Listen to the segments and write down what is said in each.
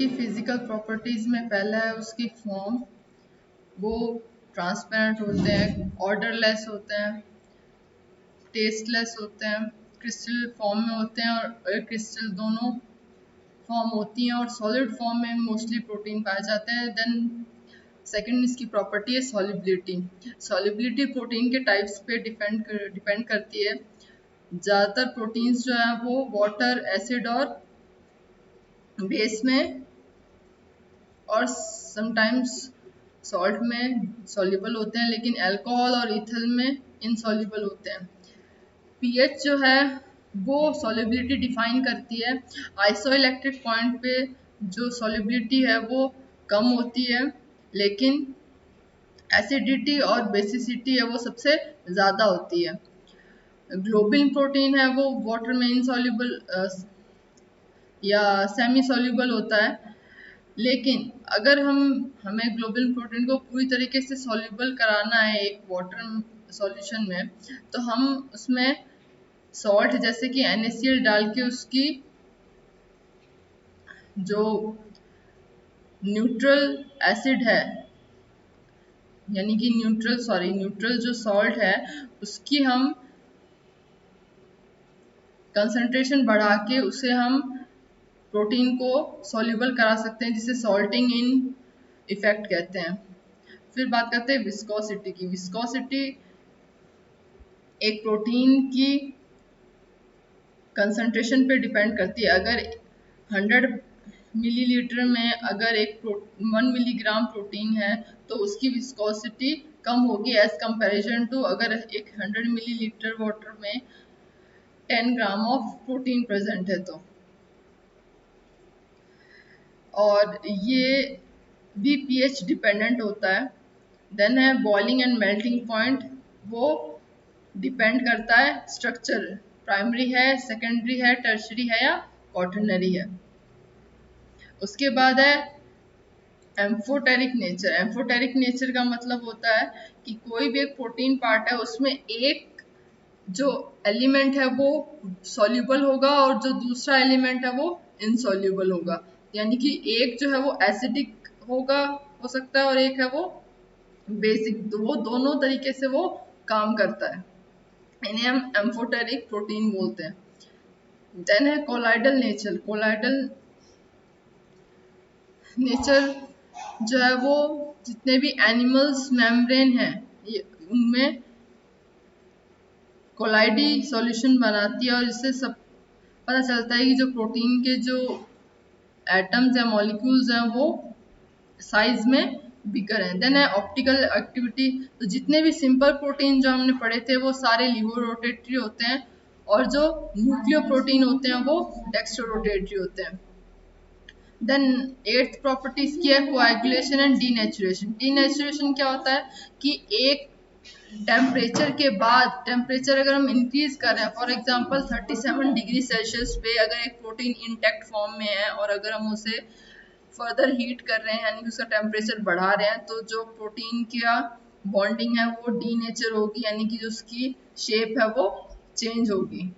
उसकी physical properties में पहला है उसकी फॉर्म, वो ट्रांसपेरेंट होते हैं, ऑर्डरलेस होते हैं, टेस्टलेस होते हैं, क्रिस्टल फॉर्म में होते हैं और क्रिस्टल दोनों फॉर्म होती हैं और सॉलिड फॉर्म में मोस्टली प्रोटीन पाए जाते हैं। देन सेकंड इसकी प्रॉपर्टी है सॉलिबिलिटी। सॉलिबिलिटी प्रोटीन के टाइप्स पे डिपेंड करती है। ज़्यादातर प्रोटीन्स जो है वो वाटर, एसिड और बेस में और समटाइम्स सॉल्ट में सॉल्युबल होते हैं, लेकिन अल्कोहल और इथल में इनसॉल्युबल होते हैं। पीएच जो है वो सॉल्युबिलिटी डिफाइन करती है। आइसोइलेक्ट्रिक पॉइंट पे जो सॉल्युबिलिटी है वो कम होती है, लेकिन एसिडिटी और बेसिसिटी है वो सबसे ज़्यादा होती है। ग्लोबिन प्रोटीन है वो वाटर में इनसॉल्युबल या सेमी सॉल्युबल होता है, लेकिन अगर हमें ग्लोबिन प्रोटीन को पूरी तरीके से सॉल्युबल कराना है एक वाटर सॉल्यूशन में, तो हम उसमें सॉल्ट जैसे कि NaCl डाल के उसकी जो न्यूट्रल एसिड है, यानी कि न्यूट्रल जो सॉल्ट है उसकी हम कंसंट्रेशन बढ़ा के उसे हम प्रोटीन को सॉल्युबल करा सकते हैं, जिसे सॉल्टिंग इन इफेक्ट कहते हैं। फिर बात करते हैं विस्कोसिटी की। विस्कोसिटी एक प्रोटीन की कंसंट्रेशन पे डिपेंड करती है। अगर 100 मिलीलीटर में अगर 1 मिलीग्राम प्रोटीन है तो उसकी विस्कोसिटी कम होगी एज कंपैरिजन टू अगर एक 100 मिलीलीटर वाटर में 10 ग्राम ऑफ प्रोटीन प्रेजेंट है तो। और ये भी पीएच डिपेंडेंट होता है। देन है बॉइलिंग एंड मेल्टिंग पॉइंट, वो डिपेंड करता है स्ट्रक्चर, प्राइमरी है, सेकेंडरी है, टर्शरी है या क्वाटरनरी है। उसके बाद है एम्फोटेरिक नेचर। एम्फोटेरिक नेचर का मतलब होता है कि कोई भी एक प्रोटीन पार्ट है उसमें एक जो एलिमेंट है वो सॉल्युबल होगा और जो दूसरा एलिमेंट है वो इनसॉल्युबल होगा। यानी कि एक जो है वो एसिडिक होगा, हो सकता है, और एक है वो बेसिक। वो दोनों तरीके से वो काम करता है, इन्हें हम एम्फोटेरिक प्रोटीन बोलते हैं। देन है कोलाइडल नेचर। कोलाइडल नेचर जो है वो जितने भी एनिमल्स मेम्ब्रेन हैं उनमें कोलाइडी सॉल्यूशन बनाती है और इससे सब पता चलता है कि जो प्रोटीन के जो एटम्स या मॉलिक्यूल्स हैं वो साइज में बिगर हैं। देन है ऑप्टिकल एक्टिविटी। तो जितने भी सिंपल प्रोटीन जो हमने पढ़े थे वो सारे लिवो रोटेटरी होते हैं और जो न्यूक्लियो प्रोटीन होते हैं वो डेक्स्ट्रो रोटेटरी होते हैं। देन एट्थ प्रॉपर्टी इसकी है कोएगुलेशन एंड डीनेचुरेशन। डीनेचुरेशन क्या होता है कि एक टेम्परेचर के बाद, टेम्परेचर अगर हम इंक्रीज कर रहे हैं, फॉर एग्जांपल 37 डिग्री सेल्सियस पे अगर एक प्रोटीन इंटैक्ट फॉर्म में है और अगर हम उसे फर्दर हीट कर रहे हैं यानी कि उसका टेम्परेचर बढ़ा रहे हैं, तो जो प्रोटीन का बॉन्डिंग है वो डीनेचर होगी, यानी कि जो उसकी शेप है वो चेंज होगी।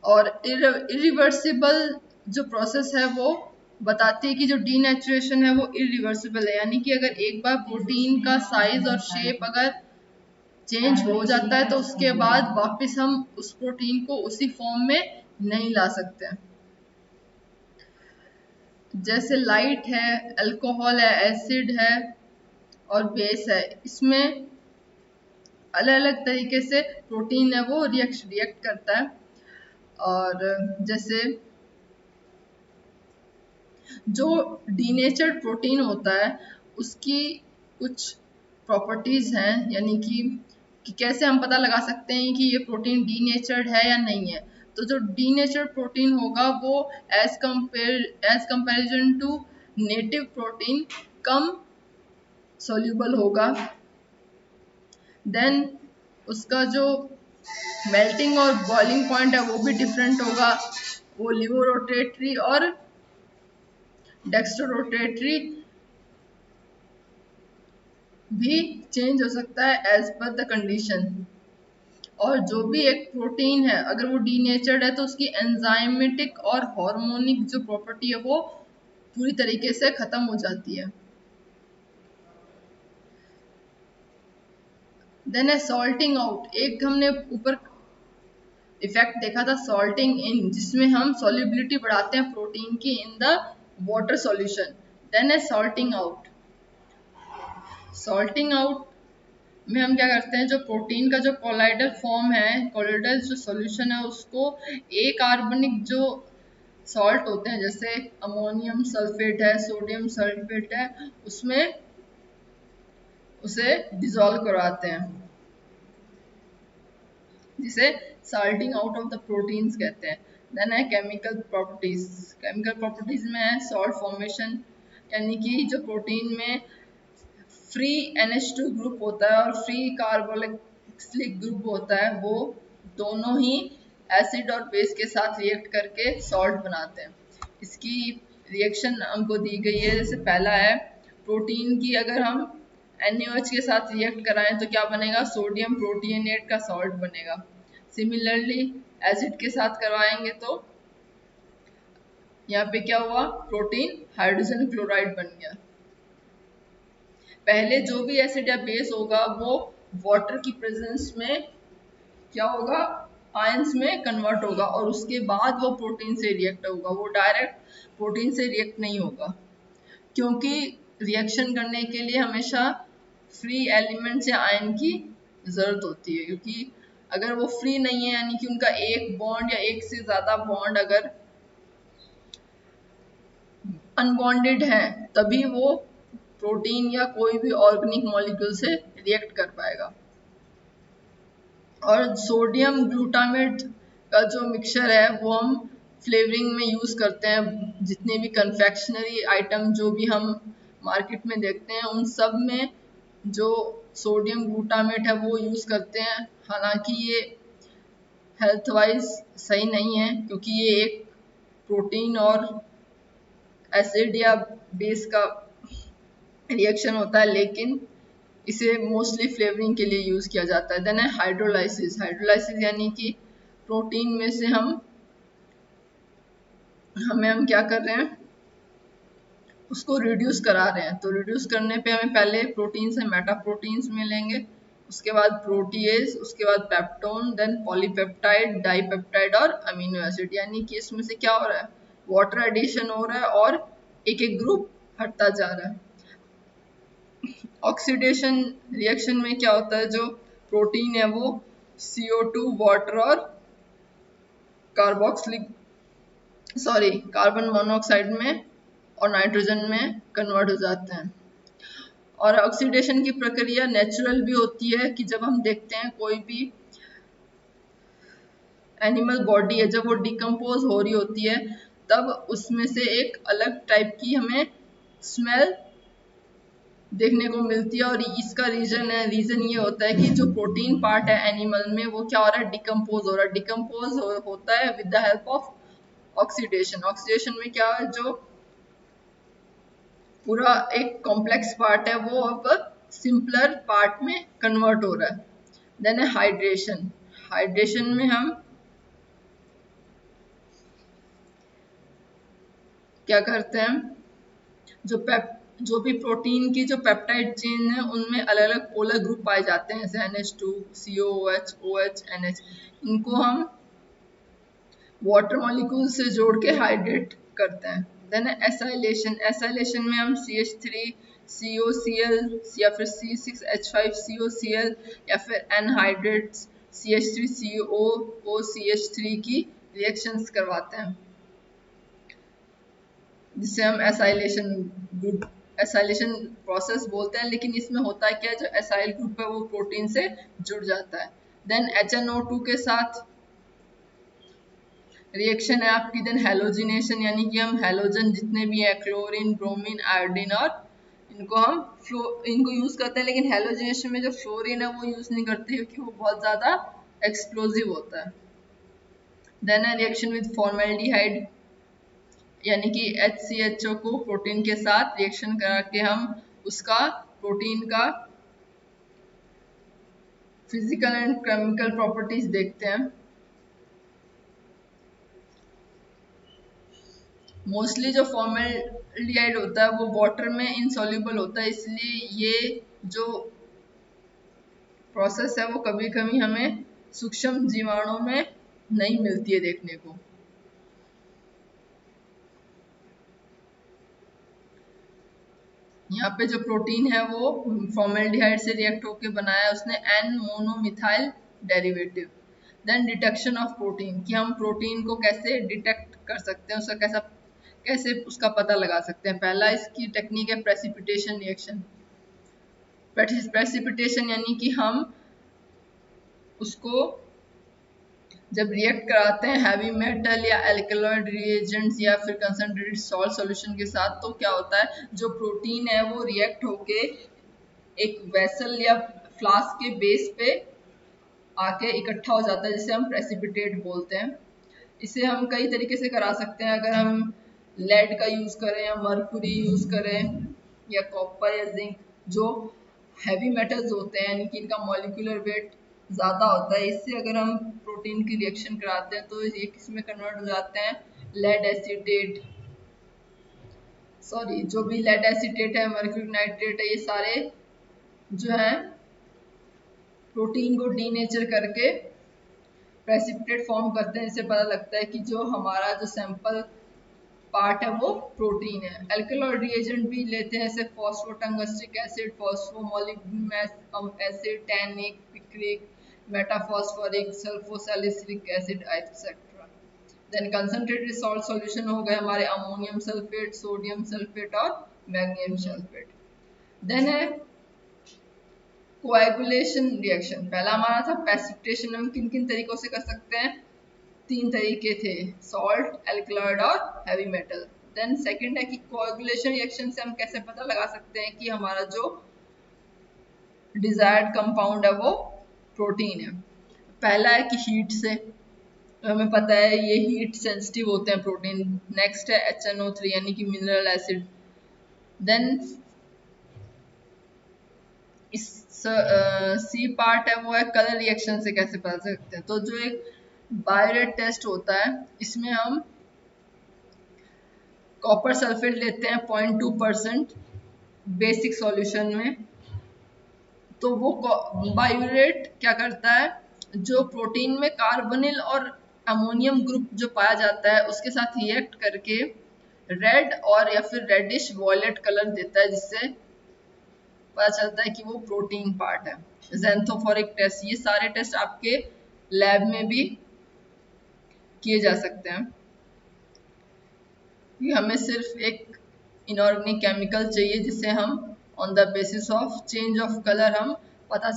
और इरिवर्सिबल जो प्रोसेस है वो बताती है कि जो डीनेचुरेशन है वो इरिवर्सिबल है, यानी कि अगर एक बार प्रोटीन का साइज और शेप अगर चेंज हो जाता है तो उसके बाद वापस हम उस प्रोटीन को उसी फॉर्म में नहीं ला सकते। जैसे लाइट है, अल्कोहल है, एसिड है और बेस है, इसमें अलग अलग तरीके से प्रोटीन है वो रिएक्ट करता है। और जैसे जो डीनेचर्ड प्रोटीन होता है उसकी कुछ प्रॉपर्टीज हैं, यानी कि कैसे हम पता लगा सकते हैं कि ये प्रोटीन डीनेचर्ड है या नहीं है। तो जो डीनेचर्ड प्रोटीन होगा वो as comparison to native protein कम सोल्यूबल होगा। देन उसका जो मेल्टिंग और बॉइलिंग पॉइंट है वो भी डिफरेंट होगा, वो लिवो रोटेटरी और डेक्स्ट्रो रोटेटरी भी चेंज हो सकता है एज पर द कंडीशन। और जो भी एक प्रोटीन है अगर वो डीनेचर्ड है तो उसकी एंजाइमेटिक और हार्मोनिक जो प्रॉपर्टी है वो पूरी तरीके से खत्म हो जाती है। देन है सॉल्टिंग आउट। एक हमने ऊपर इफेक्ट देखा था सॉल्टिंग इन, जिसमें हम सॉल्युबिलिटी बढ़ाते हैं प्रोटीन की in the water solution. Then है सॉल्टिंग आउट। सॉल्टिंग आउट में हम क्या करते हैं, जो प्रोटीन का जो कोलाइडल फॉर्म है, कोलाइडल जो सॉल्यूशन है उसको एक कार्बनिक जो सॉल्ट होते हैं जैसे अमोनियम सल्फेट है, सोडियम सल्फेट है, उसमें उसे डिसॉल्व करवाते हैं, जिसे salting out of the proteins कहते हैं। देन है केमिकल प्रॉपर्टीज। केमिकल प्रॉपर्टीज में है सॉल्ट फॉर्मेशन, यानी कि जो प्रोटीन में फ्री NH2 ग्रुप होता है और फ्री कार्बोक्सिलिक ग्रुप होता है, वो दोनों ही एसिड और बेस के साथ रिएक्ट करके सॉल्ट बनाते हैं। इसकी रिएक्शन हमको दी गई है, जैसे पहला है प्रोटीन की अगर हम NaOH के साथ रिएक्ट कराएं तो क्या बनेगा, सोडियम प्रोटीनेट का सॉल्ट बनेगा। सिमिलरली एसिड के साथ करवाएंगे तो यहाँ पे क्या हुआ, प्रोटीन हाइड्रोजन क्लोराइड बन गया। पहले जो भी एसिड या बेस होगा वो वाटर की प्रेजेंस में क्या होगा, आयंस में कन्वर्ट होगा और उसके बाद वो प्रोटीन से रिएक्ट होगा। वो डायरेक्ट प्रोटीन से रिएक्ट नहीं होगा, क्योंकि रिएक्शन करने के लिए हमेशा फ्री एलिमेंट्स या आयन की जरूरत होती है, क्योंकि अगर वो फ्री नहीं है यानी कि उनका एक बॉन्ड या एक से ज्यादा बॉन्ड अगर अनबॉन्डेड है तभी वो प्रोटीन या कोई भी ऑर्गेनिक मॉलिक्यूल से रिएक्ट कर पाएगा। और सोडियम ग्लूटामेट का जो मिक्सचर है वो हम फ्लेवरिंग में यूज करते हैं। जितने भी कन्फेक्शनरी आइटम जो भी हम मार्केट में देखते हैं उन सब में जो सोडियम ग्लूटामेट है वो यूज करते हैं। हालांकि ये हेल्थ वाइज सही नहीं है, क्योंकि ये एक प्रोटीन और एसिड या बेस का रिएक्शन होता है, लेकिन इसे मोस्टली फ्लेवरिंग के लिए यूज किया जाता है। देन है हाइड्रोलाइसिस। हाइड्रोलाइसिस यानी कि प्रोटीन में से हम क्या कर रहे हैं, उसको रिड्यूस करा रहे हैं। तो रिड्यूस करने पे हमें पहले प्रोटीन से मेटा प्रोटीन्स मिलेंगे, उसके बाद प्रोटीएज, उसके बाद पेप्टोन, देन पॉलीपेप्टाइड, डाइपेप्टाइड और अमीनो एसिड। यानी कि इसमें से क्या हो रहा है, वाटर एडिशन हो रहा है और एक एक ग्रुप हटता जा रहा है। ऑक्सीडेशन रिएक्शन में क्या होता है, जो प्रोटीन है वो CO2 वाटर और कार्बन मोनोऑक्साइड में और नाइट्रोजन में कन्वर्ट हो जाते हैं। और ऑक्सीडेशन की प्रक्रिया नेचुरल भी होती है कि जब हम देखते हैं कोई भी एनिमल बॉडी है, जब वो डिकम्पोज हो रही होती है तब उसमें से एक अलग टाइप की हमें स्मेल देखने को मिलती है। और इसका रीजन ये होता है कि जो प्रोटीन पार्ट है एनिमल में वो क्या हो रहा है, डिकम्पोज हो रहा है। होता है with the help of oxidation. Oxidation में क्या है, जो पूरा एक कॉम्प्लेक्स पार्ट है वो अब सिंपलर पार्ट में कन्वर्ट हो रहा है। देन है हाइड्रेशन। हाइड्रेशन में हम क्या करते हैं, जो भी प्रोटीन की जो पेप्टाइड चेन है उनमें अलग अलग पोलर ग्रुप पाए जाते हैं, जैसे NH2, COOH, OH, NH। इनको हम वाटर मॉलिक्यूल से जोड़ के हाइड्रेट करते हैं। Then acylation. एसाइलेशन में हम CH3COCl या फिर C6H5COCl या फिर एनहाइड्रेट्स CH3COOCH3 की रिएक्शंस करवाते हैं, जिसे हम एसाइलेशन प्रोसेस बोलते हैं। लेकिन इसमें होता है क्या, जो एसाइल ग्रुप है वो प्रोटीन से जुड़ जाता है। देन HNO2 के साथ रिएक्शन है आपकी। देन हेलोजिनेशन, यानी कि हम हेलोजन जितने भी है क्लोरीन, ब्रोमीन, आयोडीन और इनको यूज करते हैं। लेकिन हेलोजिनेशन में जो फ्लोरीन है वो यूज नहीं करते क्योंकि वो बहुत ज्यादा एक्सप्लोजिव होता है। देन है रिएक्शन विद फॉर्मेल्डिहाइड, यानी कि HCHO को प्रोटीन के साथ रिएक्शन करा के हम उसका प्रोटीन का फिजिकल एंड केमिकल प्रॉपर्टीज देखते हैं। मोस्टली जो फॉर्मेल्डिहाइड होता है वो वाटर में इनसॉल्युबल होता है, इसलिए ये जो प्रोसेस है वो कभी कभी हमें सूक्ष्म जीवाणु में नहीं मिलती है देखने को। यहाँ पे जो प्रोटीन है वो फॉर्मेल्डिहाइड से रिएक्ट होकर बनाया है उसने N monomethyl derivative. Then detection of protein, कि हम प्रोटीन को कैसे डिटेक्ट कर सकते हैं, उसका कैसे उसका पता लगा सकते हैं। पहला इसकी टेक्निक है प्रेसिपिटेशन रिएक्शन। प्रेसिपिटेशन यानी कि हम उसको जब रिएक्ट कराते हैं हैवी मेटल या एल्कलॉइड रिएजेंट्स या फिर कंसंट्रेटेड सॉल्ट सॉल्यूशन के साथ, तो क्या होता है जो प्रोटीन है वो रिएक्ट होके एक वेसल या फ्लास्क के बेस पे आके इकट्ठा हो जाता है, जिसे हम प्रेसिपिटेट बोलते हैं। इसे हम कई तरीके से करा सकते हैं, अगर हम लेड का यूज करें या मर्कुरी यूज करें या कॉपर या जिंक, जो हैवी मेटल्स होते हैं यानी कि इनका मॉलिक्यूलर वेट ज़्यादा होता है, इससे अगर हम प्रोटीन की रिएक्शन कराते हैं तो ये किस में कन्वर्ट हो जाते हैं, लेड एसीटेट, सॉरी जो भी लेड एसीटेट है, मर्क्यूरी नाइट्रेट है, ये सारे जो है प्रोटीन को डीनेचर करके प्रेसिपिटेट फॉर्म करते हैं, जिससे पता लगता है कि जो हमारा जो सैंपल पार्ट है वो प्रोटीन है। अल्कलॉइड रिएजेंट भी लेते हैं, जैसे phosphotungstic acid, phosphomolybdenum acid, tannic, picric, metaphosphoric, sulphosalicylic acid etcetera. Then concentrated salt solution हो गए हमारे अमोनियम सल्फेट, सोडियम सल्फेट और मैग्नीशियम सल्फेट। देन है कोएगुलेशन रिएक्शन। पहला हमारा था प्रेसिपिटेशन, हम किन किन तरीकों से कर सकते हैं, 3 तरीके थे, सॉल्ट, एल्कलॉइड और हैवी मेटल। देन सेकंड है कि कोएगुलेशन रिएक्शन से हम कैसे पता लगा सकते हैं कि हमारा जो डिजायर्ड कंपाउंड है वो प्रोटीन है। पहला है कि हीट से, हमें पता है ये हीट सेंसिटिव होते हैं प्रोटीन। नेक्स्ट है HNO3 यानी कि मिनरल एसिड। देन इस सी पार्ट है वो है कलर रिएक्शन से कैसे पता सकते हैं। तो जो एक बायोरेट टेस्ट होता है, इसमें हम कॉपर सल्फेट लेते हैं 0.2% बेसिक सॉल्यूशन में। तो वो बायोरेट क्या करता है, जो प्रोटीन में कार्बोनिल और अमोनियम ग्रुप जो पाया जाता है उसके साथ रिएक्ट करके रेड और या फिर रेडिश वॉयलेट कलर देता है, जिससे पता चलता है कि वो प्रोटीन पार्ट है। ज़ेंथोफोरिक टेस्ट, ये सारे टेस्ट आपके लैब में भी किए जा सकते हैं। कि हमें सिर्फ एक इनऑर्गेनिक केमिकल चाहिए जिससे हम on the basis of change of colour हम पता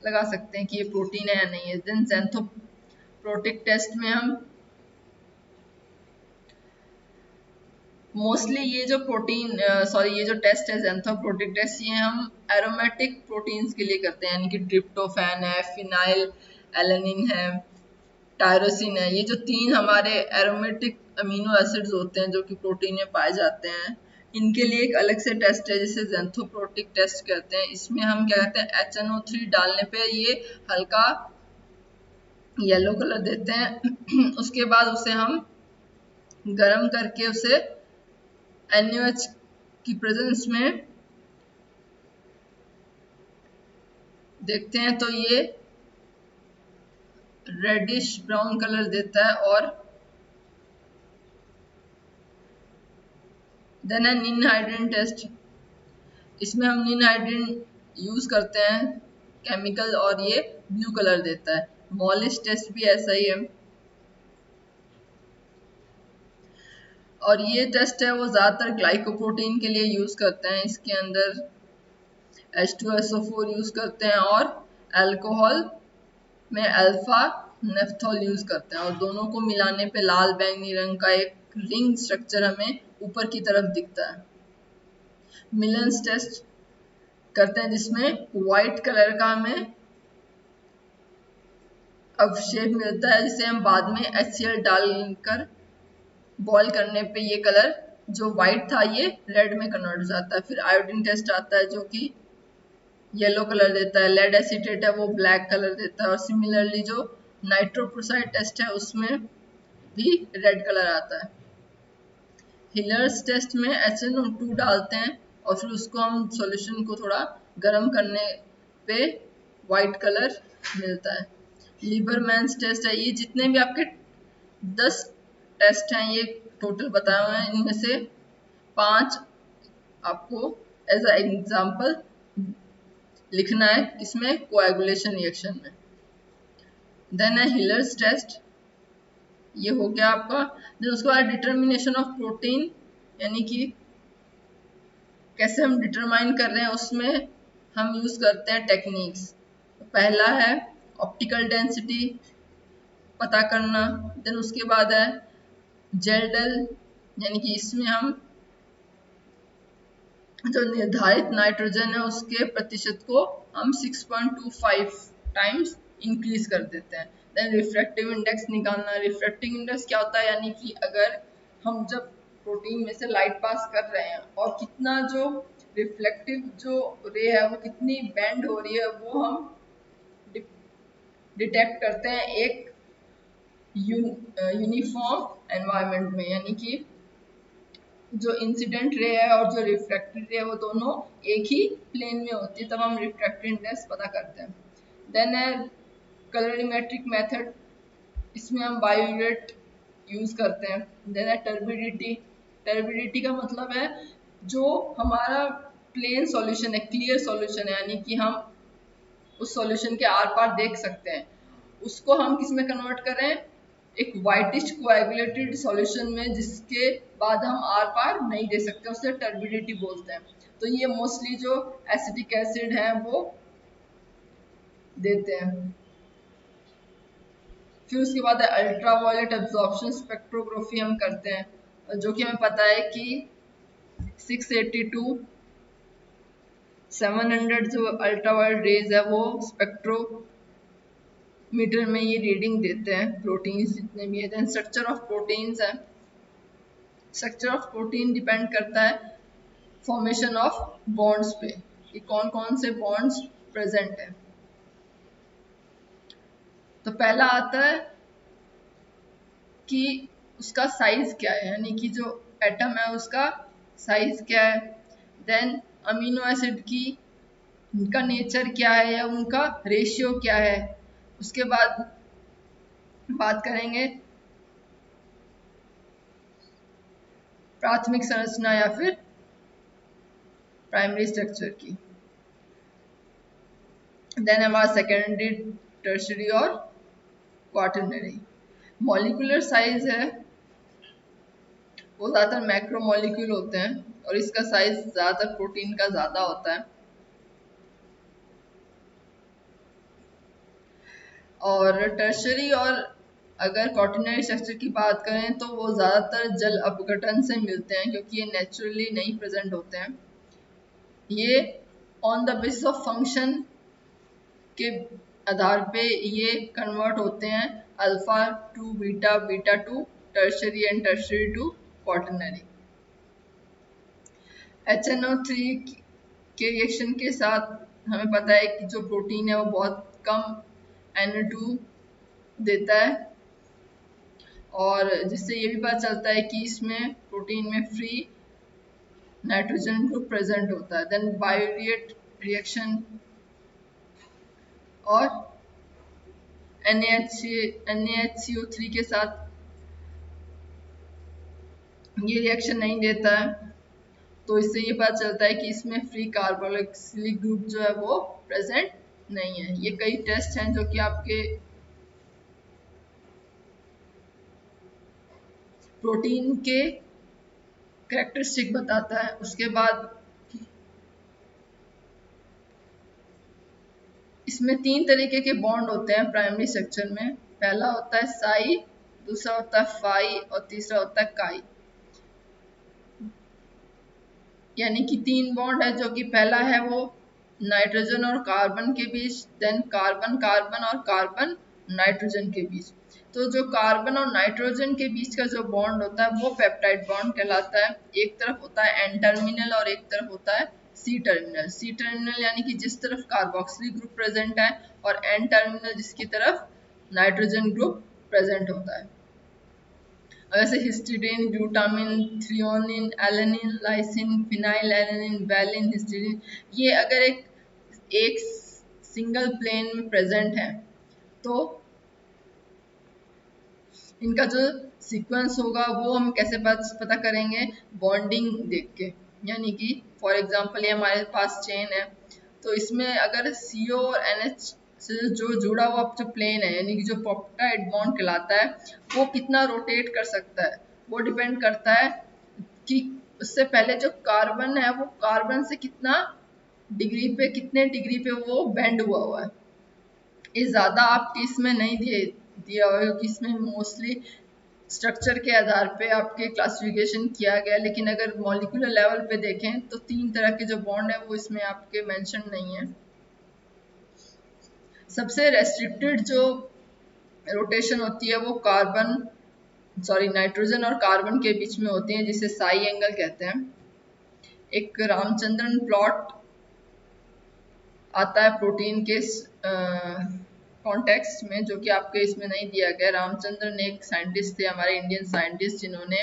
लगा सकते हैं कि ये प्रोटीन है या नहीं है। देन ज़ेंथोप्रोटिक टेस्ट में हम मोस्टली ये जो प्रोटीन ये जो टेस्ट है ज़ेंथोप्रोटिक टेस्ट, ये हम एरोमेटिक प्रोटीन्स के लिए करते हैं, यानी कि ट्रिप्टोफैन है, फिनाइल एलेनिन है, टायरोसिन है। ये जो 3 हमारे एरोमेटिक अमीनो एसिड्स होते हैं जो कि प्रोटीन में पाए जाते हैं, इनके लिए एक अलग से टेस्ट है जिसे ज़ेंथोप्रोटिक टेस्ट कहते हैं। इसमें हम क्या कहते हैं, HNO3 डालने पे ये हल्का येलो कलर देते हैं उसके बाद उसे हम गर्म करके उसे NaOH की प्रेजेंस में देखते हैं तो ये रेडिश ब्राउन कलर देता है। और देन है निनहाइड्रीन टेस्ट। इसमें हम निनहाइड्रीन यूज करते हैं केमिकल और ये ब्लू कलर देता है। मॉलिश टेस्ट भी ऐसा ही है। और ये टेस्ट है वो ज़्यादातर ग्लाइकोप्रोटीन के लिए यूज़ करते हैं। इसके अंदर H2SO4 यूज़ करते हैं और अल्कोहल में अल्फा नेफ्थॉल यूज़ करते हैं, और दोनों को मिलाने पे लाल बैंगनी रंग का एक रिंग स्ट्रक्चर हमें ऊपर की तरफ दिखता है। मिलन्स टेस्ट करते हैं जिसमें व्हाइट कलर का हमें अब शेप मिलता है, जिसे हम बाद में HCl डालकर बॉईल करने पे ये कलर जो व्हाइट था ये रेड में कन्वर्ट हो जाता है। फिर आयोडीन टेस्ट आता है जो कि येलो कलर देता है, लेड एसीटेट है वो ब्लैक कलर देता है, और सिमिलरली जो नाइट्रोप्रोसाइड टेस्ट है उसमें भी रेड कलर आता है। हिलर्स टेस्ट में HNO2 डालते हैं और फिर उसको हम सॉल्यूशन को थोड़ा गर्म करने पे वाइट कलर मिलता है। लीबरमैन्स टेस्ट है, ये जितने भी आपके 10 टेस्ट हैं ये टोटल बताए हुए हैं, इनमें से 5 आपको एज अ एग्जाम्पल लिखना है किसमें, कोएगुलेशन रिएक्शन में। देन है हिलर्स टेस्ट, ये हो गया आपका। देन उसके बाद डिटर्मिनेशन ऑफ प्रोटीन, यानी कि कैसे हम डिटरमाइन कर रहे हैं, उसमें हम यूज करते हैं टेक्निक्स। पहला है ऑप्टिकल डेंसिटी पता करना। देन उसके बाद है जेल्डल, यानी कि इसमें हम जो निर्धारित नाइट्रोजन है उसके प्रतिशत को हम 6.25 टाइम्स इंक्रीज कर देते हैं। देन रिफ्रैक्टिव इंडेक्स निकालना। रिफ्रैक्टिव इंडेक्स क्या होता है, यानी कि अगर हम जब प्रोटीन में से लाइट पास कर रहे हैं और कितना जो रिफ्लेक्टिव जो रे है वो कितनी बेंड हो रही है वो हम डिटेक्ट करते हैं एक यूनिफॉर्म एनवायरनमेंट में, यानी कि जो इंसिडेंट रे है और जो रिफ्रैक्टेड रे है वो दोनों एक ही प्लेन में होती है, तब हम रिफ्रैक्टिव इंडेक्स पता करते हैं। देन है कलरीमेट्रिक मेथड, इसमें हम बायोरेट यूज करते हैं। देन है टर्बिडिटी। टर्बिडिटी का मतलब है जो हमारा प्लेन सॉल्यूशन है, क्लियर सॉल्यूशन है, यानी कि हम उस सॉल्यूशन के आर पार देख सकते हैं, उसको हम किस में कन्वर्ट करें, एक वाइटिश कोएगुलेटेड सॉल्यूशन में, जिसके बाद हम आर पार नहीं दे सकते, उसे टर्बिडिटी बोलते हैं। तो ये मोस्टली जो एसिटिक एसिड है वो देते हैं। फिर उसके बाद अल्ट्रावायलेट एब्जॉर्प्शन स्पेक्ट्रोग्राफी हम करते हैं, जो कि हमें पता है कि 682 700 जो अल्ट्रावायलेट रेज है वो स्पेक्ट्रोमीटर में ये रीडिंग देते हैं प्रोटीन्स जितने भी है। देन स्ट्रक्चर ऑफ प्रोटीन्स है। स्ट्रक्चर ऑफ प्रोटीन डिपेंड करता है फॉर्मेशन ऑफ बॉन्ड्स पे, कि कौन कौन से बॉन्ड्स प्रेजेंट है। तो पहला आता है कि उसका साइज क्या है, यानी कि जो एटम है उसका साइज क्या है। देन अमीनो एसिड की उनका नेचर क्या है या उनका रेशियो क्या है। उसके बाद बात करेंगे प्राथमिक संरचना या फिर प्राइमरी स्ट्रक्चर की। देन हमारा सेकेंडरी, टर्शरी और क्वाटरनरी। मॉलिक्यूलर साइज है वो ज़्यादातर मैक्रो मॉलिक्यूल होते हैं और इसका साइज ज़्यादातर प्रोटीन का ज़्यादा होता है। और टर्शरी और अगर क्वाटरनरी स्ट्रक्चर की बात करें तो वो ज़्यादातर जल अपघटन से मिलते हैं, क्योंकि ये नेचुरली नहीं प्रेजेंट होते हैं। ये on the basis of function के आधार पे ये कन्वर्ट होते हैं alpha to beta, beta to tertiary and tertiary to quaternary. HNO3 के रिएक्शन के साथ हमें पता है कि जो प्रोटीन है वो बहुत कम NO2 देता है, और जिससे ये भी पता चलता है कि इसमें प्रोटीन में फ्री नाइट्रोजन ग्रुप प्रेजेंट होता है। देन बायोरिएट रिएक्शन और NaHCO3 के साथ ये रिएक्शन नहीं देता है, तो इससे ये पता चलता है कि इसमें फ्री कार्बोक्सिलिक ग्रुप जो है वो प्रेजेंट नहीं है। ये कई टेस्ट हैं जो कि आपके प्रोटीन के कैरेक्टरिस्टिक बताता है। उसके बाद इसमें 3 तरीके के बॉन्ड होते हैं प्राइमरी स्ट्रक्चर में। पहला होता है साई, दूसरा होता है फाई और तीसरा होता है काई। यानी कि 3 बॉन्ड है, जो कि पहला है वो नाइट्रोजन और कार्बन के बीच, देन कार्बन कार्बन और कार्बन नाइट्रोजन के बीच। तो जो कार्बन और नाइट्रोजन के बीच का जो बॉन्ड होता है वो पेप्टाइड बॉन्ड कहलाता है। एक तरफ होता है एन टर्मिनल और एक तरफ होता है सी टर्मिनल। सी टर्मिनल यानी कि जिस तरफ कार्बोक्सिलिक ग्रुप प्रेजेंट है, और एन टर्मिनल जिसकी तरफ नाइट्रोजन ग्रुप प्रेजेंट होता है। जैसे histidine, glutamine, threonine, alanine, lysine, phenyl alanine, valine, histidine, ये अगर एक सिंगल प्लेन में प्रेजेंट है तो इनका जो सीक्वेंस होगा वो हम कैसे पता करेंगे? बॉन्डिंग देख के। यानी कि फॉर एग्जांपल ये हमारे पास चेन है, तो इसमें अगर CO और NH से जो जुड़ा हुआ जो प्लेन है, यानी कि जो पेप्टाइड बॉन्ड कहलाता है, वो कितना रोटेट कर सकता है, वो डिपेंड करता है कि उससे पहले जो कार्बन है वो कार्बन से कितना डिग्री पे, कितने डिग्री पे वो बेंड हुआ है। ये ज़्यादा आपके इसमें नहीं दिया हुआ है, क्योंकि इसमें मोस्टली स्ट्रक्चर के आधार पे आपके क्लासिफिकेशन किया गया। लेकिन अगर मॉलिक्यूलर लेवल पे देखें तो 3 तरह के जो बॉन्ड है वो इसमें आपके मेंशन नहीं है। सबसे रेस्ट्रिक्टेड जो रोटेशन होती है वो नाइट्रोजन और कार्बन के बीच में होती है, जिसे साई एंगल कहते हैं। एक रामचंद्रन प्लॉट आता है प्रोटीन के कॉन्टेक्स्ट में, जो कि आपके इसमें नहीं दिया गया। रामचंद्रन एक साइंटिस्ट थे, हमारे इंडियन साइंटिस्ट, जिन्होंने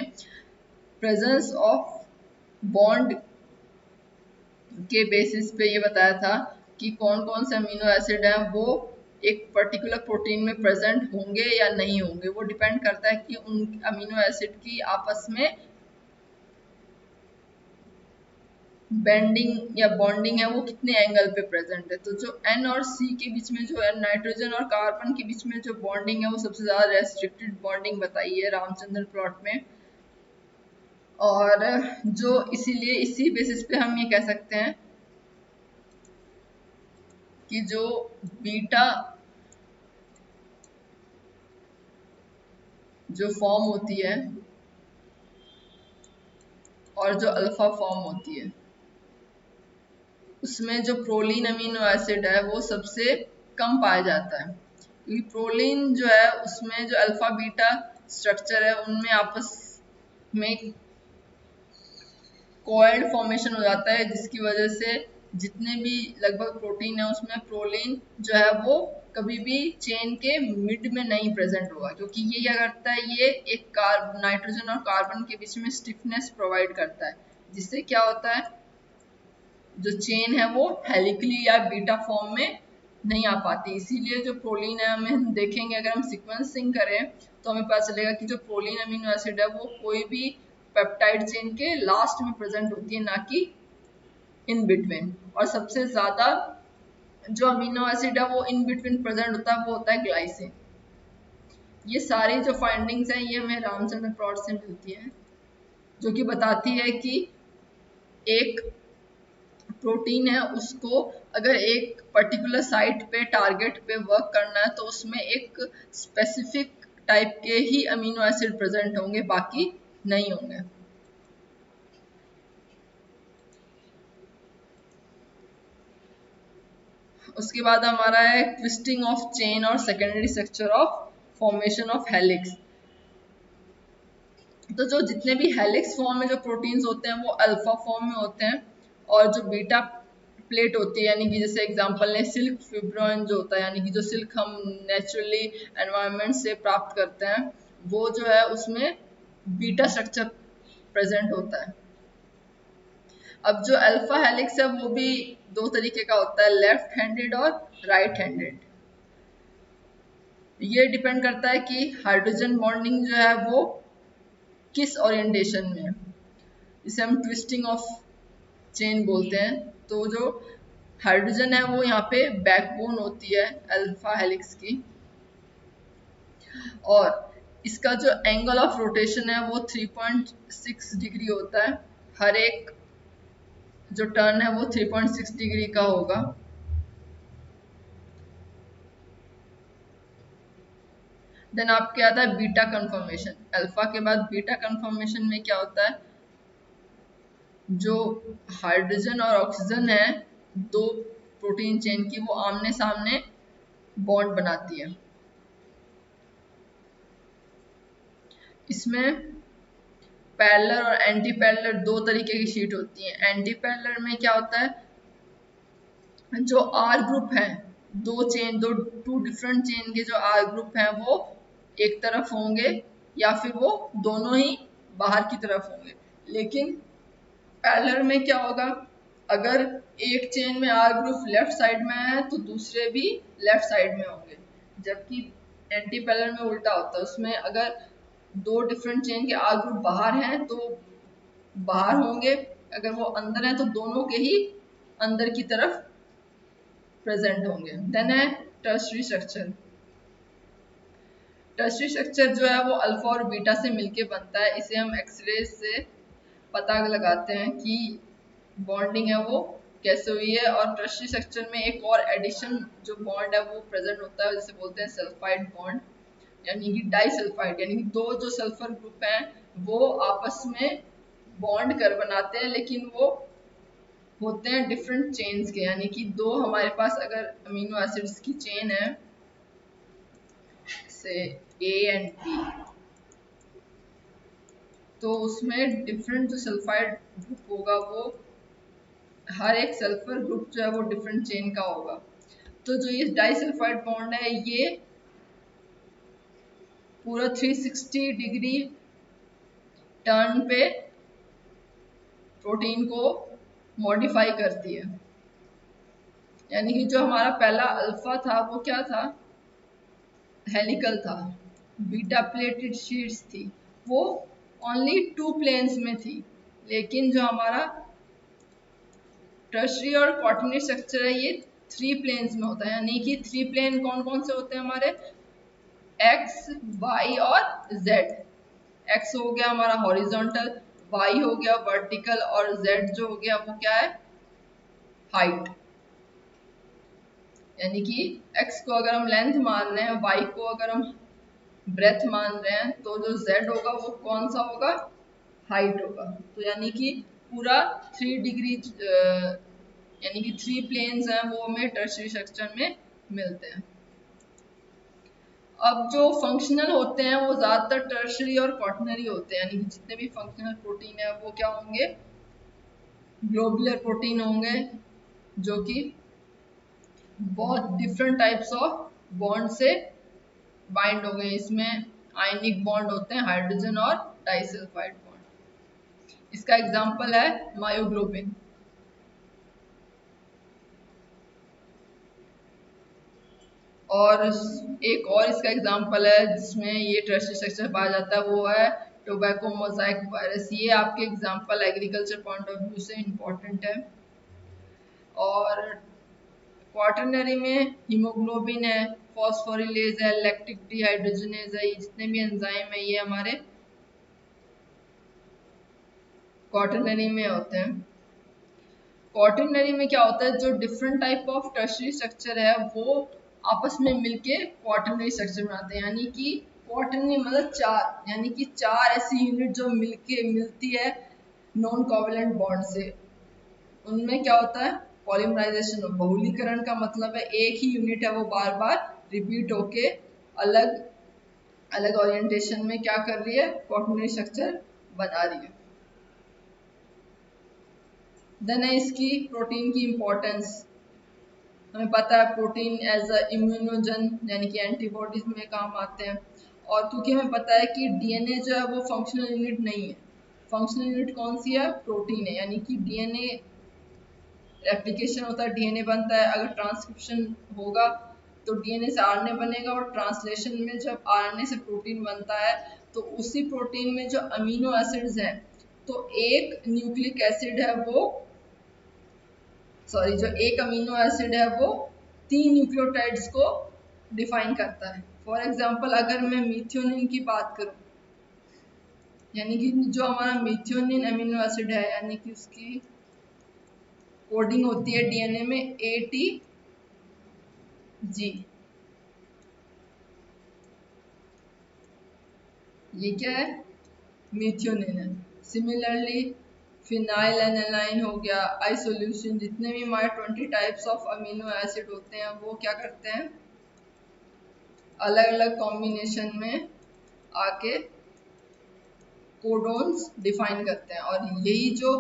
प्रेजेंस ऑफ बॉन्ड के बेसिस पे ये बताया था कि कौन कौन से अमीनो एसिड हैं वो एक पर्टिकुलर प्रोटीन में प्रेजेंट होंगे या नहीं होंगे। वो डिपेंड करता है कि उन अमीनो एसिड की आपस में बेंडिंग या बॉन्डिंग है वो कितने एंगल पे प्रेजेंट है। तो जो N और C के बीच में, जो नाइट्रोजन और कार्बन के बीच में जो बॉन्डिंग है वो सबसे ज्यादा रेस्ट्रिक्टेड बॉन्डिंग बताई है रामचंद्रन प्लॉट में। और जो इसीलिए इसी बेसिस पे हम ये कह सकते हैं कि जो बीटा जो फॉर्म होती है और जो अल्फा फॉर्म होती है, उसमें जो प्रोलीन अमीनो एसिड है वो सबसे कम पाया जाता है। क्योंकि प्रोलीन जो है उसमें जो अल्फा बीटा स्ट्रक्चर है उनमें आपस में कोएल्ड फॉर्मेशन हो जाता है, जिसकी वजह से जितने भी लगभग प्रोटीन है उसमें प्रोलीन जो है वो कभी भी चेन के मिड में नहीं प्रेजेंट होगा। क्योंकि ये क्या करता है, ये एक नाइट्रोजन और कार्बन के बीच में स्टिफनेस प्रोवाइड करता है, जिससे क्या होता है, जो चेन है वो हेलिकली या बीटा फॉर्म में नहीं आ पाती। इसीलिए जो प्रोलीन है, हमें देखेंगे अगर हम सीक्वेंसिंग करें तो हमें पता चलेगा कि जो प्रोलीन अमीनो एसिड है वो कोई भी पेप्टाइड चेन के लास्ट में प्रेजेंट होती है, ना कि इन बिटवीन। और सबसे ज्यादा जो अमीनो एसिड है वो इन बिटवीन प्रेजेंट होता है, वो होता है ग्लाइसिन। ये सारी जो फाइंडिंग्स हैं ये हमें रामचंद्र प्लॉट से मिलती है, जो कि बताती है कि एक प्रोटीन है उसको अगर एक पर्टिकुलर साइट पे टारगेट पे वर्क करना है तो उसमें एक स्पेसिफिक टाइप के ही अमीनो एसिड प्रेजेंट होंगे, बाकी नहीं होंगे। उसके बाद हमारा है ट्विस्टिंग ऑफ चेन और secondary structure of formation of helix. तो जो जितने भी हेलिक्स फॉर्म में जो प्रोटीन्स होते हैं वो अल्फा फॉर्म में होते हैं, और जो बीटा प्लेट होती है, यानी कि जैसे एग्जांपल ने सिल्क फिब्रोइन जो होता है, यानी कि जो सिल्क हम नेचुरली एनवायरनमेंट से प्राप्त करते हैं, वो जो है उसमें बीटा स्ट्रक्चर प्रेजेंट होता है। अब जो अल्फा हेलिक्स है वो भी दो तरीके का होता है, लेफ्ट हैंडेड और राइट हैंडेड। ये डिपेंड करता है कि हाइड्रोजन बॉन्डिंग जो है वो किस ओरिएंटेशन में है, इसे हम ट्विस्टिंग ऑफ चेन बोलते हैं। तो जो हाइड्रोजन है वो यहाँ पे बैकबोन होती है अल्फा हेलिक्स की, और इसका जो एंगल ऑफ रोटेशन है वो 3.6 डिग्री होता है। हर एक जो टर्न है वो 3.6 डिग्री का होगा। देन आपके आता है बीटा कन्फर्मेशन। अल्फा के बाद बीटा कन्फर्मेशन में क्या होता है, जो हाइड्रोजन और ऑक्सीजन है, दो प्रोटीन चेन की, वो आमने सामने बॉन्ड बनाती है। इसमें पैरेलल और एंटी पैरेलल दो तरीके की शीट होती हैं। एंटी पैरेलल में क्या होता है, जो आर ग्रुप है, दो टू डिफरेंट चेन के जो आर ग्रुप हैं वो एक तरफ होंगे या फिर वो दोनों ही बाहर की तरफ होंगे। लेकिन पैरेलल में क्या होगा, अगर एक चेन में आर ग्रुप लेफ्ट साइड में है तो दूसरे भी लेफ्ट साइड में होंगे, जबकि एंटी पैरेलल में उल्टा होता है। उसमें अगर दो डिफरेंट चेन के आर ग्रुप बाहर हैं तो बाहर होंगे, अगर वो अंदर है तो दोनों के ही अंदर की तरफ प्रेजेंट होंगे। देन है टर्शरी स्ट्रक्चर। टर्शरी स्ट्रक्चर जो है वो अल्फा और बीटा से मिलके बनता है। इसे हम एक्सरे से पता लगाते हैं कि बॉन्डिंग है वो कैसे हुई है। और टर्शरी स्ट्रक्चर में एक और एडिशन जो बॉन्ड है वो प्रेजेंट होता है, जिसे बोलते हैं सल्फाइड बॉन्ड, यानी कि डाइसल्फाइड, यानी कि दो जो सल्फर ग्रुप हैं वो आपस में बॉन्ड कर बनाते हैं, लेकिन वो होते हैं डिफरेंट चेन्स के। यानी कि दो हमारे पास अगर अमीनो एसिड्स की चेन है, से ए एंड बी, तो उसमें डिफरेंट जो सल्फाइड ग्रुप होगा वो हर एक सल्फर ग्रुप जो है वो डिफरेंट चेन का होगा। तो जो ये डाइसल्फाइड बॉन्ड है ये पूरा 360 डिग्री टर्न पे प्रोटीन को मॉडिफाई करती है। यानी कि जो हमारा पहला अल्फा था वो क्या था, हेलिकल था, बीटा प्लेटेड शीट्स थी, वो ओनली टू प्लेन्स में थी। लेकिन जो हमारा टर्शरी और क्वार्टरनरी स्ट्रक्चर है ये थ्री प्लेन्स में होता है। यानी कि थ्री प्लेन कौन कौन से होते हैं हमारे, एक्स, वाई और जेड। एक्स हो गया हमारा हॉरिजॉन्टल, वाई हो गया वर्टिकल और जेड जो हो गया वो क्या है, हाइट। यानी कि एक्स को अगर हम लेंथ मान रहे हैं, वाई को अगर हम ब्रेथ मान रहे हैं, तो जो जेड होगा वो कौन सा होगा, हाइट होगा। तो यानी कि पूरा 3 डिग्री यानी कि थ्री प्लेन्स हैं वो हमें टर्शरी स्ट्रक्चर में मिलते हैं। अब जो फंक्शनल होते हैं वो ज्यादातर टर्शरी और क्वार्टनरी होते हैं। यानी कि जितने भी फंक्शनल प्रोटीन है वो क्या होंगे, ग्लोबुलर प्रोटीन होंगे, जो कि बहुत डिफरेंट टाइप्स ऑफ बॉन्ड से बाइंड हो गए। इसमें आयनिक बॉन्ड होते हैं, हाइड्रोजन और डाइसल्फाइड बॉन्ड। इसका एग्जांपल है मायोग्लोबिन। और एक और इसका एग्जांपल है जिसमें ये टर्शरी स्ट्रक्चर पाया जाता है, वो है टोबैको मोजाइक वायरस। ये आपके example agriculture point of view से इम्पोर्टेंट है। और क्वार्टरनरी में हीमोग्लोबिन है, फॉस्फोरिलेज है, लैक्टिक डिहाइड्रोजनेज है, ये जितने भी एंजाइम है ये हमारे क्वार्टरनरी में होते हैं। क्वार्टरनरी में क्या होता है, जो different type of tertiary structure है वो आपस में मिलके क्वार्टरनरी स्ट्रक्चर बनाते हैं। यानी कि क्वार्टरनरी मतलब चार, यानी कि चार ऐसी यूनिट जो मिलके मिलती है नॉन कोवलेंट बॉन्ड से। उनमें क्या होता है, पॉलीमराइजेशन, बहुलीकरण का मतलब है एक ही यूनिट है वो बार बार रिपीट होके अलग अलग ओरिएंटेशन में क्या कर रही है, क्वार्टरनरी स्ट्रक्चर बना रही है। देन है इसकी प्रोटीन की इम्पोर्टेंस। हमें पता है प्रोटीन एज अ इम्यूनोजन यानी कि एंटीबॉडीज में काम आते हैं। और क्योंकि हमें पता है कि डीएनए जो है वो फंक्शनल यूनिट नहीं है, फंक्शनल यूनिट कौन सी है, प्रोटीन है। यानी कि डीएनए रेप्लिकेशन होता है, डीएनए बनता है, अगर ट्रांसक्रिप्शन होगा तो डीएनए से आरएनए बनेगा, और ट्रांसलेशन में जब आरएनए से प्रोटीन बनता है तो उसी प्रोटीन में जो अमीनो एसिड्स हैं, तो एक न्यूक्लिक एसिड है वो जो एक अमीनो एसिड है वो तीन न्यूक्लियोटाइड्स को डिफाइन करता है। फॉर एग्जांपल अगर मैं मिथ्योनिन की बात करूं, यानी कि जो हमारा मिथ्योनिन अमीनो एसिड है, यानी कि उसकी कोडिंग होती है डीएनए में ATG, ये क्या है, मिथ्योनिन है। सिमिलरली फिनाइल एनालाइन हो गया, आइसोल्यूसिन, जितने भी हमारे 20 टाइप्स ऑफ अमीनो एसिड होते हैं वो क्या करते हैं, अलग अलग कॉम्बिनेशन में आके कोडोन्स डिफाइन करते हैं। और यही जो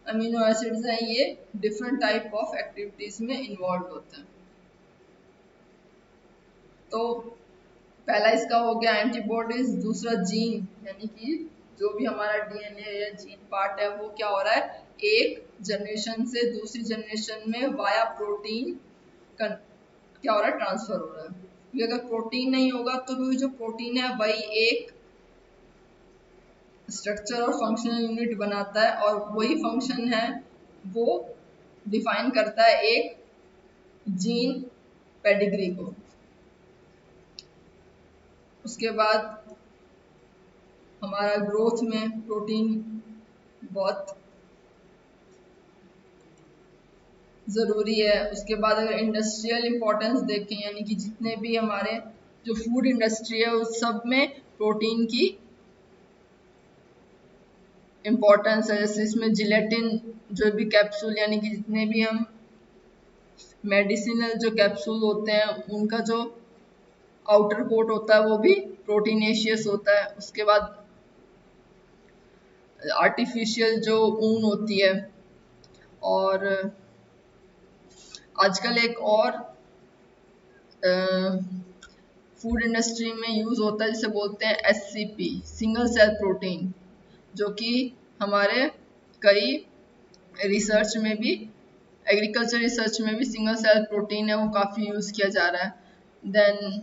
अमीनो एसिड्स हैं ये डिफरेंट टाइप ऑफ एक्टिविटीज में इन्वॉल्व होते हैं। तो पहला इसका हो गया एंटीबॉडीज, दूसरा जीन, यानी कि जो भी हमारा डीएनए या जीन पार्ट है वो क्या हो रहा है, एक जनरेशन से दूसरी जनरेशन में वाया प्रोटीन क्या हो रहा है, ट्रांसफर हो रहा है। क्योंकि अगर प्रोटीन नहीं होगा तो भी जो प्रोटीन है वही एक स्ट्रक्चर और फंक्शनल यूनिट बनाता है, और वही फंक्शन है वो डिफाइन करता है एक जीन पेडिग्री को। उसके बाद हमारा ग्रोथ में प्रोटीन बहुत ज़रूरी है। उसके बाद अगर इंडस्ट्रियल इम्पोर्टेंस देखें, यानी कि जितने भी हमारे जो फूड इंडस्ट्री है उस सब में प्रोटीन की इम्पोर्टेंस है। जैसे इसमें जिलेटिन, जो भी कैप्सूल, यानी कि जितने भी हम मेडिसिनल जो कैप्सूल होते हैं उनका जो आउटर कोट होता है वो भी प्रोटीनेशियस होता है। उसके बाद आर्टिफिशियल जो ऊन होती है, और आजकल एक और फूड इंडस्ट्री में यूज़ होता है जिसे बोलते हैं SCP, सिंगल सेल प्रोटीन, जो कि हमारे कई रिसर्च में भी, एग्रीकल्चर रिसर्च में भी सिंगल सेल प्रोटीन है वो काफ़ी यूज़ किया जा रहा है। देन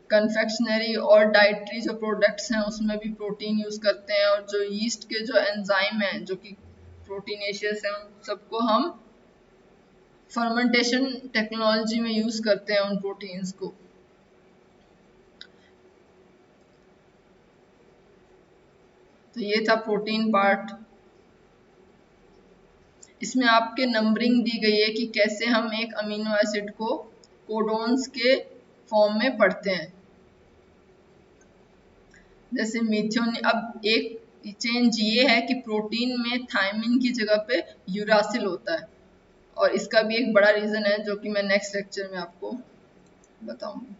कन्फेक्शनरी और डाइटरी जो प्रोडक्ट्स हैं उसमें भी प्रोटीन यूज़ करते हैं, और जो यीस्ट के जो एंजाइम हैं जो कि प्रोटीनेशियस हैं उन सबको हम फर्मेंटेशन टेक्नोलॉजी में यूज़ करते हैं उन प्रोटीन्स को। तो ये था प्रोटीन पार्ट। इसमें आपके नंबरिंग दी गई है कि कैसे हम एक अमीनो एसिड को कोडोन्स के फॉर्म में पढ़ते हैं। जैसे मिथ्योनिन, अब एक चेंज ये है कि प्रोटीन में थायमिन की जगह पे यूरासिल होता है, और इसका भी एक बड़ा रीज़न है जो कि मैं नेक्स्ट लेक्चर में आपको बताऊंगी।